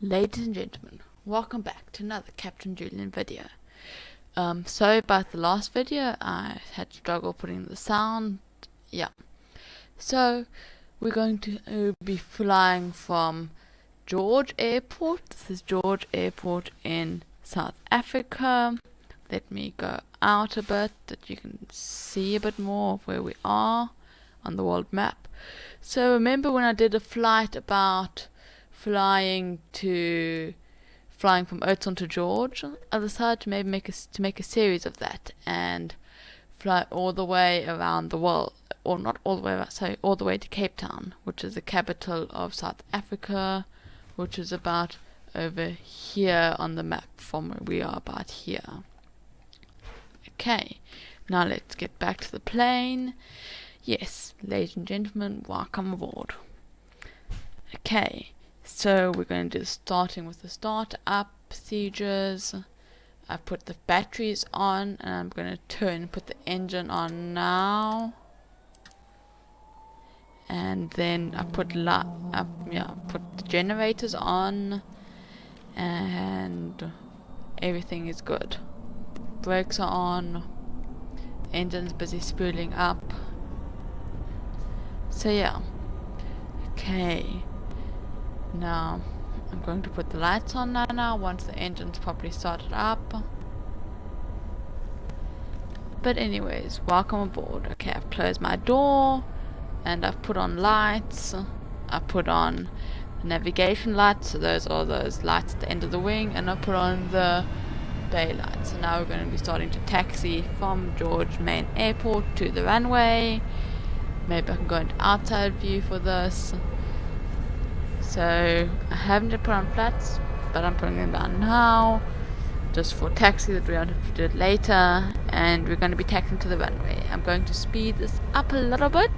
Ladies and gentlemen, welcome back to another Captain Julian video. Sorry about the last video, I had struggle putting the sound. So we're going to be flying from George Airport. This is George Airport in South Africa. Let me go out a bit that you can see a bit more of where we are on the world map. So remember when I did a flight about flying from Oudtshoorn to George, I decided to maybe make a series of that and fly all the way around the world, or not all the way around, sorry, all the way to Cape Town, which is the capital of South Africa, which is about over here on the map from where we are, about here. Okay, now let's get back to the plane. Yes, ladies and gentlemen, welcome aboard. Okay, so we're going to do starting with the start-up procedures. I put the batteries on and I'm going to put the engine on now. And then I put the generators on and everything is good. Brakes are on, engine's busy spooling up. So yeah, okay, now I'm going to put the lights on now once the engine's properly started up. But anyways, welcome aboard. Okay, I've closed my door and I've put on lights. I put on the navigation lights, so those are those lights at the end of the wing, and I put on the bay lights. So now we're going to be starting to taxi from George Main Airport to the runway. Maybe I can go into outside view for this. So I haven't put on flats, but I'm putting them down now, just for taxi that we don't have to do it later. And we're going to be taxiing to the runway. I'm going to speed this up a little bit.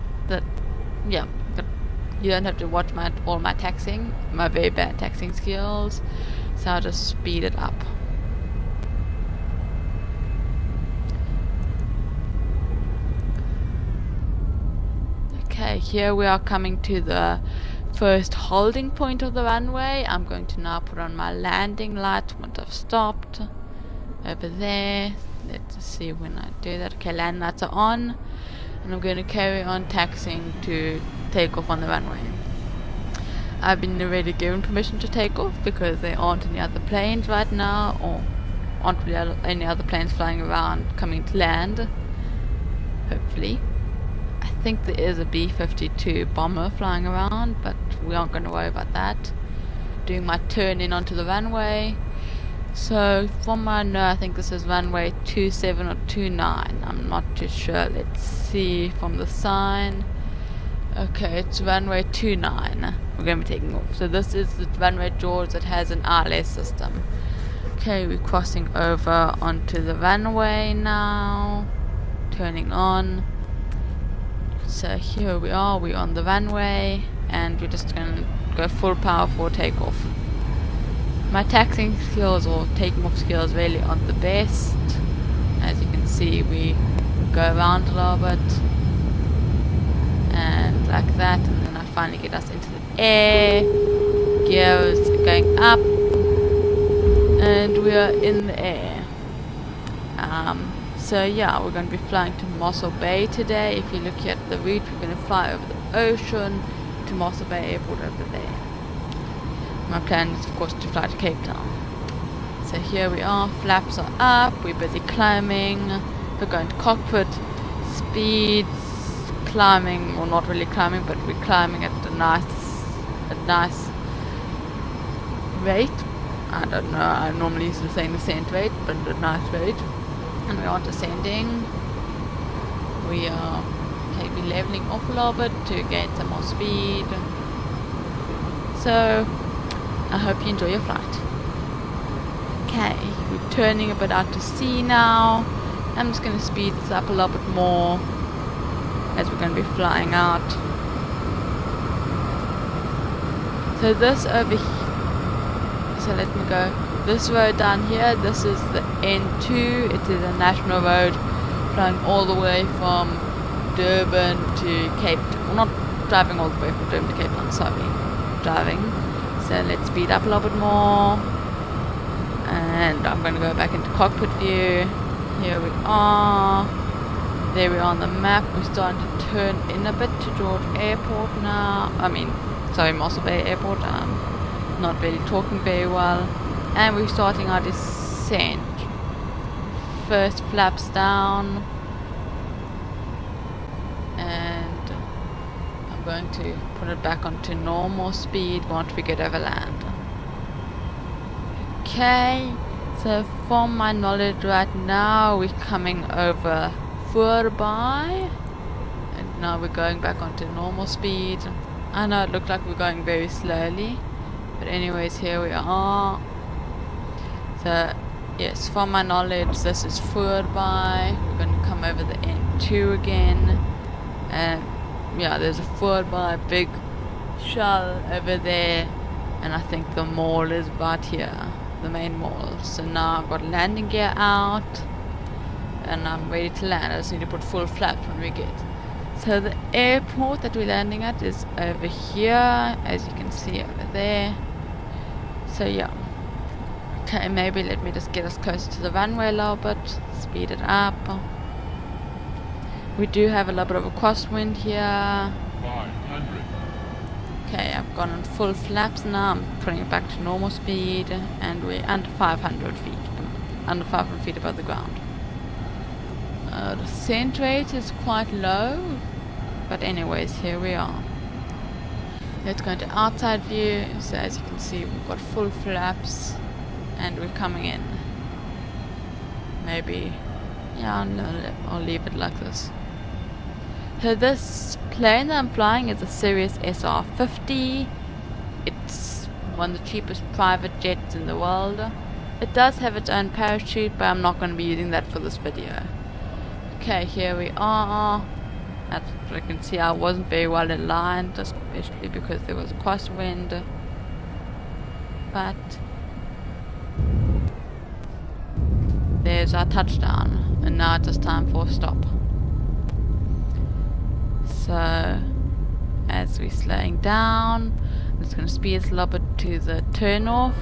You don't have to watch all my taxiing, my very bad taxiing skills. So I'll just speed it up. Okay, here we are coming to the first holding point of the runway. I'm going to now put on my landing light once I've stopped over there. Let's see when I do that. Okay, landing lights are on, and I'm going to carry on taxiing to take off on the runway. I've been already given permission to take off because there aren't any other planes right now, or aren't really any other planes flying around coming to land, hopefully. I think there is a B-52 bomber flying around, but we aren't going to worry about that. Doing my turn in onto the runway. So from what I know, I think this is runway 27 or 29. I'm not too sure. Let's see from the sign. Okay, it's runway 29. We're going to be taking off. So this is the runway George that has an ILS system. Okay, we're crossing over onto the runway now. Turning on. So here we are, we're on the runway, and we're just going to go full power for takeoff. My taxiing skills or taking off skills really aren't the best. As you can see, we go around a little bit, and like that, and then I finally get us into the air. Gears going up, and we are in the air. So yeah, we're going to be flying to Mossel Bay today. If you look here at the route, we're going to fly over the ocean to Mossel Bay Airport over there. My plan is, of course, to fly to Cape Town. So here we are, flaps are up, we're busy climbing. We're going to cockpit, speeds, climbing, or not really climbing, but we're climbing at a nice rate. I don't know, I normally use the same descent rate, but a nice rate. And we are descending. We are maybe leveling off a little bit to gain some more speed. So I hope you enjoy your flight. Okay, we're turning a bit out to sea now. I'm just going to speed this up a little bit more as we're going to be flying out. So this over here, so let me go. This road down here, this is the N2. It is a national road flying all the way from Durban to Cape Town. Well, not driving all the way from Durban to Cape Town, sorry. Driving So let's speed up a little bit more. And I'm going to go back into cockpit view. Here we are. There we are on the map. We're starting to turn in a bit to George Airport now. Sorry, Mossel Bay Airport. Not really talking very well. And we're starting our descent. First flaps down. And I'm going to put it back onto normal speed once we get over land. Okay, so from my knowledge right now we're coming over Voorbij, and now we're going back onto normal speed. I know it looked like we're going very slowly, but anyways, here we are. So yes, from my knowledge this is Voorbij. We're going to come over the N2 again, and yeah, there's a Voorbij big shell over there, and I think the mall is right here, the main mall. So now I've got landing gear out and I'm ready to land. I just need to put full flaps when we get. So the airport that we're landing at is over here, as you can see over there. So yeah. Okay, maybe let me just get us closer to the runway a little bit, speed it up. We do have a little bit of a crosswind here. 500. Okay, I've gone on full flaps now. I'm putting it back to normal speed, and we're under 500 feet, under 500 feet above the ground. The descent rate is quite low, but anyways, here we are. Let's go into outside view. So as you can see, we've got full flaps, and we're coming in. Maybe, yeah, no, I'll leave it like this. So this plane that I'm flying is a Sirius SR-50. It's one of the cheapest private jets in the world. It does have its own parachute, but I'm not going to be using that for this video. Okay, here we are. As you can see, I wasn't very well aligned, especially because there was a crosswind. But there's our touchdown, and now it's just time for a stop. So as we're slowing down, I'm just going to speed us a little bit to the turn off.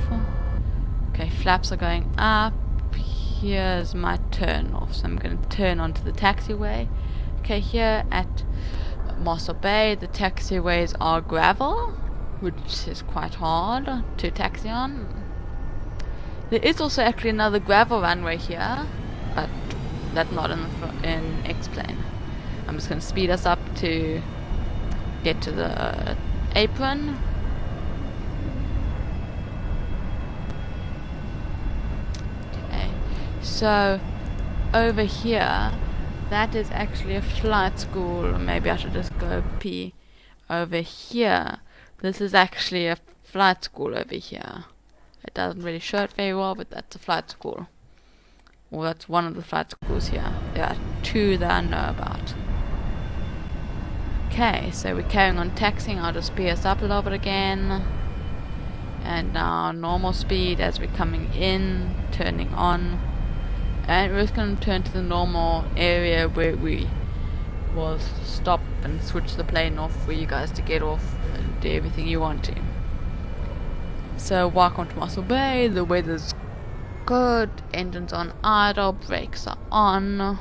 Okay, flaps are going up. Here's my turn off, so I'm going to turn onto the taxiway. Okay, here at Mossel Bay, the taxiways are gravel, which is quite hard to taxi on. There is also actually another gravel runway here, but that's not in X-plane. I'm just going to speed us up to get to the apron. Okay, so over here, that is actually a flight school. Maybe I should just go pee. Over here, this is actually a flight school over here. It doesn't really show it very well, but that's a flight school. Well, that's one of the flight schools here. There are two that I know about. Okay, so we're carrying on taxiing. I'll just speed us up a little bit again. And now normal speed as we're coming in, turning on. And we're just going to turn to the normal area where we will stop and switch the plane off for you guys to get off and do everything you want to. So welcome to Mossel Bay. The weather's good, engines on idle, brakes are on.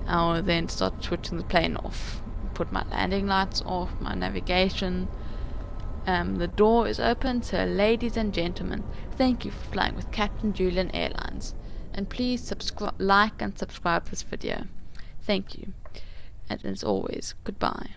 I will then start switching the plane off. Put my landing lights off, my navigation. The door is open, so ladies and gentlemen, thank you for flying with Captain Julian Airlines. And please like and subscribe this video. Thank you. And as always, goodbye.